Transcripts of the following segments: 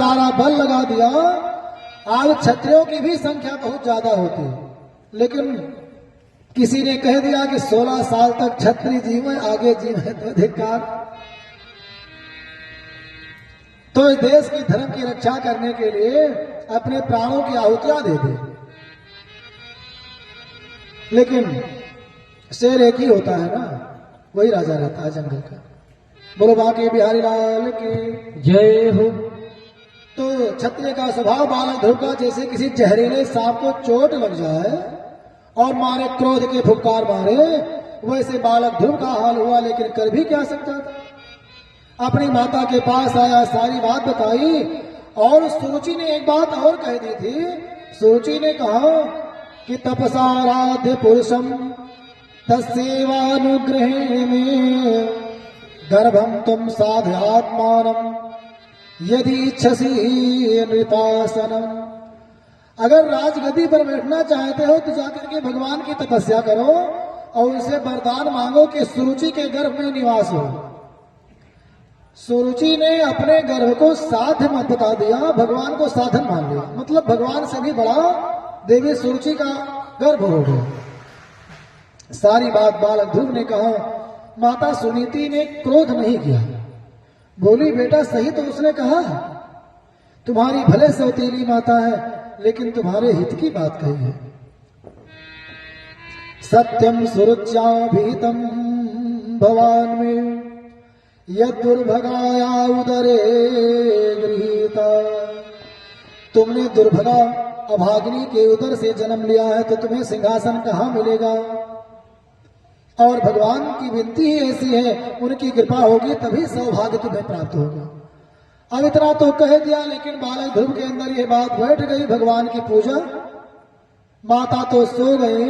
सारा बल लगा दिया। आज क्षत्रियों की भी संख्या बहुत ज्यादा होती है, लेकिन किसी ने कह दिया कि 16 साल तक क्षत्रिय जीवन आगे जीवन तो धिक्कार। तो इस देश की धर्म की रक्षा करने के लिए अपने प्राणों की आहुतियां दे दे। लेकिन शेर एक ही होता है ना, वही राजा रहता है जंगल का। बोलो बांके बिहारी लाल की जय हो। तो क्षत्रिय का स्वभाव बालक ध्रुव का जैसे किसी जहरीले सांप को चोट लग जाए और मारे क्रोध के फुफकार मारे, वैसे बालक ध्रुव का हाल हुआ। लेकिन कर भी क्या सकता था। अपनी माता के पास आया, सारी बात बताई। और सुरुचि ने एक बात और कह दी थी। सुरुचि ने कहा कि तपसाराध्य पुरुषम तस्सेवानुग्रहेण में गर्भम तुम साध्यात्मानम यदि इच्छसी नृपासनम। अगर राजगद्दी पर बैठना चाहते हो तो जाकर के भगवान की तपस्या करो और उनसे वरदान मांगो कि सुरुचि के गर्भ में निवास हो। सुरुचि ने अपने गर्भ को साध्य मत बता दिया, भगवान को साधन मान लिया। मतलब भगवान से भी बड़ा देवी सुरुचि का गर्भ हो गया। सारी बात बालक ध्रुव ने कहा। माता सुनीति ने क्रोध नहीं किया, बोली बेटा सही तो उसने कहा, तुम्हारी भले सौतीली माता है लेकिन तुम्हारे हित की बात कही है। सत्यम सुरुच्या भीतम भवान में यद दुर्भगाया उदरे गृहीता। तुमने दुर्भगा अभागिनी के उदर से जन्म लिया है तो तुम्हें सिंहासन कहाँ मिलेगा। और भगवान की विनती ही ऐसी है, उनकी कृपा होगी तभी सौभाग्य तुम्हें प्राप्त होगा। अब इतना तो कह दिया, लेकिन बालक ध्रुव के अंदर ये बात बैठ गई। भगवान की पूजा, माता तो सो गई,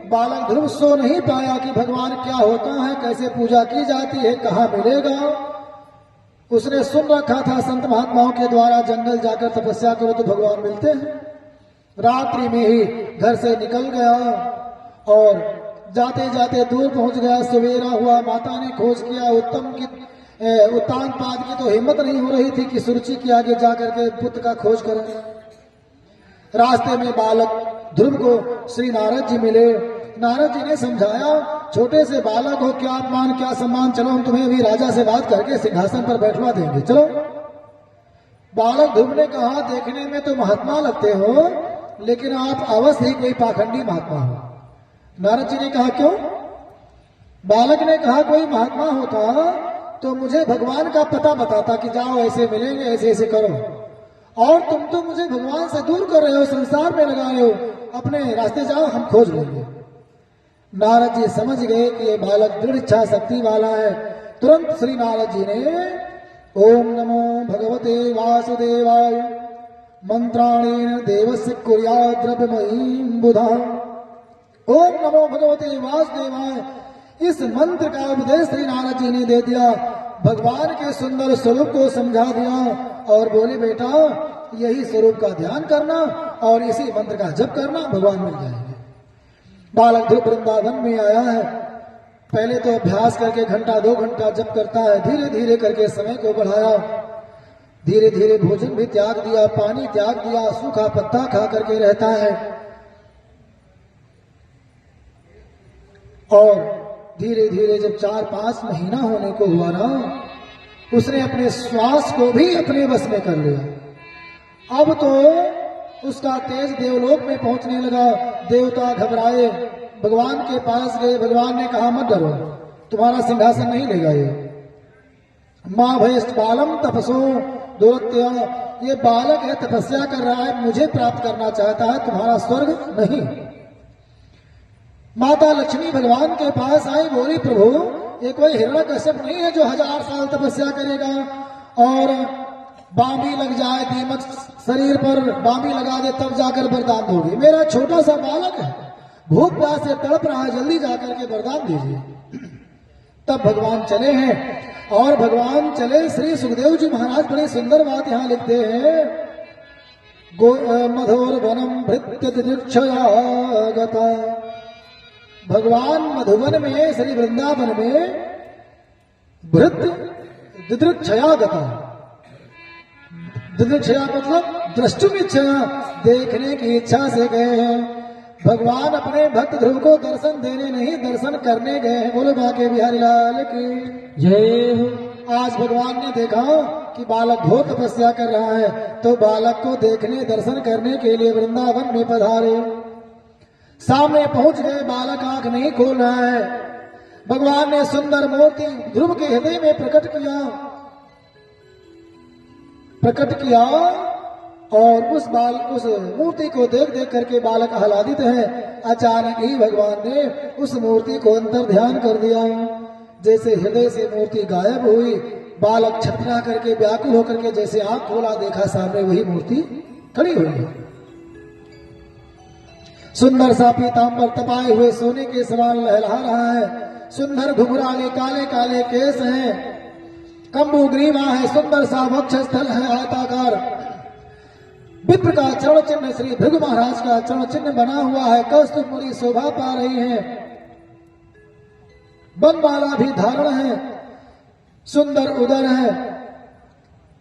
बालक ध्रुव सो नहीं पाया कि भगवान क्या होता है, कैसे पूजा की जाती है, कहाँ मिलेगा। उसने सुन रखा था संत महात्माओं के द्वारा जंगल जाकर तपस्या करो तो भगवान मिलते हैं। रात्रि में ही घर से निकल गया और जाते जाते दूर पहुंच गया। सवेरा हुआ, माता ने खोज किया। उत्तान पाद की तो हिम्मत नहीं हो रही थी कि सुरुचि के आगे जाकर के पुत्र का खोज करें। रास्ते में बालक ध्रुव को श्री नारद जी मिले। नारद जी ने समझाया, छोटे से बालक हो, क्या अपमान क्या सम्मान, चलो हम तुम्हें अभी राजा से बात करके सिंहासन पर बैठवा देंगे, चलो। बालक ध्रुव ने कहा, देखने में तो महात्मा लगते हो लेकिन आप अवश्य ही कोई पाखंडी महात्मा हो। नारद जी ने कहा क्यों। बालक ने कहा कोई महात्मा होता तो मुझे भगवान का पता बताता कि जाओ ऐसे मिलेंगे, ऐसे ऐसे करो। और तुम तो मुझे भगवान से दूर कर रहे हो, संसार में लगा रहे हो, अपने रास्ते जाओ, हम खोज लेंगे। नारद जी समझ गए कि ये बालक दृढ़ इच्छा शक्ति वाला है। तुरंत श्री नारद जी ने ओम नमो भगवते वासुदेवाय मंत्राणेन देवस्य कुर्यात् द्रव्यमयीं बुधा। ओम नमो भगवते वासुदेवाय, इस मंत्र का उपदेश श्री नारद जी ने दे दिया। भगवान के सुंदर स्वरूप को समझा दिया और बोले बेटा यही स्वरूप का ध्यान करना और इसी मंत्र का जप करना, भगवान मिल जाएंगे। बालक ध्रुव वृंदावन में आया है। पहले तो अभ्यास करके घंटा 2 घंटा जप करता है, धीरे धीरे करके समय को बढ़ाया। धीरे धीरे भोजन भी त्याग दिया, पानी त्याग दिया, सूखा पत्ता खा करके रहता है। और धीरे धीरे जब 4-5 महीना होने को हुआ ना, उसने अपने श्वास को भी अपने वश में कर लिया। अब तो उसका तेज देवलोक में पहुंचने लगा। देवता घबराए, भगवान के पास गए। भगवान ने कहा मत डरो, तुम्हारा सिंहासन नहीं लेगा ये। माँ भयस्त बालम तपसो दोत्या, ये बालक है, तपस्या कर रहा है, मुझे प्राप्त करना चाहता है, तुम्हारा स्वर्ग नहीं। माता लक्ष्मी भगवान के पास आई, बोली प्रभु ये कोई हिरण्यकश्यप नहीं है जो 1000 साल तपस्या करेगा और बांबी लग जाए, दीमक शरीर पर बांबी लगा दे तब जाकर वरदान दोगे। मेरा छोटा सा बालक है, भूख प्यास से तड़प रहा है, जल्दी जाकर के वरदान दीजिए। तब भगवान चले हैं और भगवान चले। श्री सुखदेव जी महाराज बड़ी सुंदर बात यहाँ लिखते हैं, मधुर वनम भृत्य दिदृक्षया गता। भगवान मधुवन में, श्री वृंदावन में भृत्य दिदृक्षया गता, दिदृक्षया मतलब द्रष्टुम इच्छा, देखने की इच्छा से गए हैं। भगवान अपने भक्त ध्रुव को दर्शन देने नहीं दर्शन करने गए हैं। बोलो बाके बिहारी लाल की जय हो। आज भगवान ने देखा कि बालक बहुत तपस्या कर रहा है, तो बालक को देखने दर्शन करने के लिए वृंदावन में पधारे। सामने पहुंच गए, बालक आंख नहीं खोल रहा है। भगवान ने सुंदर मूर्ति ध्रुव के हृदय में प्रकट किया और उस मूर्ति को देख देख करके बालक आह्लादित है। अचानक ही भगवान ने उस मूर्ति को अंतर ध्यान कर दिया। जैसे हृदय से मूर्ति गायब हुई, बालक छटपटा करके व्याकुल होकर के जैसे आंख खोला, देखा सामने वही मूर्ति खड़ी हुई है। सुंदर सा पीतांबर तपाए हुए सोने के समान लहला रहा है। सुंदर घुघराले काले काले केस हैं, कंबू ग्रीवा है, सुंदर सा वक्ष स्थल है आयताकार। विप्र का चरण चिन्ह, श्री भृगु महाराज का चरण चिन्ह बना हुआ है। कौस्तुभ मुनि शोभा पा रही है। बनमाला भी धारण है, सुंदर उदर है,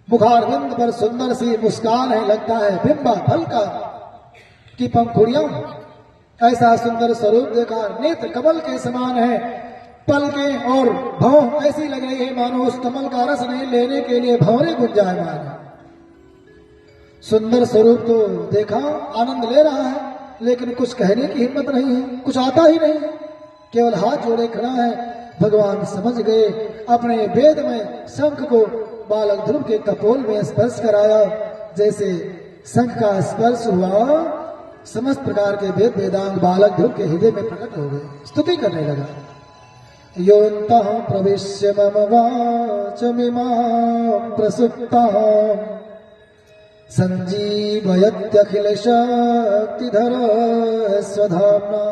मुखारविंद पर सुंदर सी मुस्कान है, लगता है बिंबा फल का की पंखुड़ियां। ऐसा सुंदर स्वरूप देखा, नेत्र कमल के समान है, पलकें और भौं ऐसी लग रही है मानो उस कमल का रस नहीं लेने के लिए भंवरे गुंजायमान है। सुंदर स्वरूप तो देखा, आनंद ले रहा है, लेकिन कुछ कहने की हिम्मत नहीं है, कुछ आता ही नहीं, केवल हाथ जोड़े खड़ा है। भगवान समझ गए, अपने वेद में शंख को बालक ध्रुव के कपोल में स्पर्श कराया। जैसे शंख का स्पर्श हुआ, समस्त प्रकार के वेद वेदांग बालक ध्रुव के हृदय में प्रकट हो गए। स्तुति करने लगा, योऽन्तः प्रविश्य मम वाचमिमां प्रसुप्तां सञ्जीवयत्यखिल शक्तिधर स्वधाम्ना।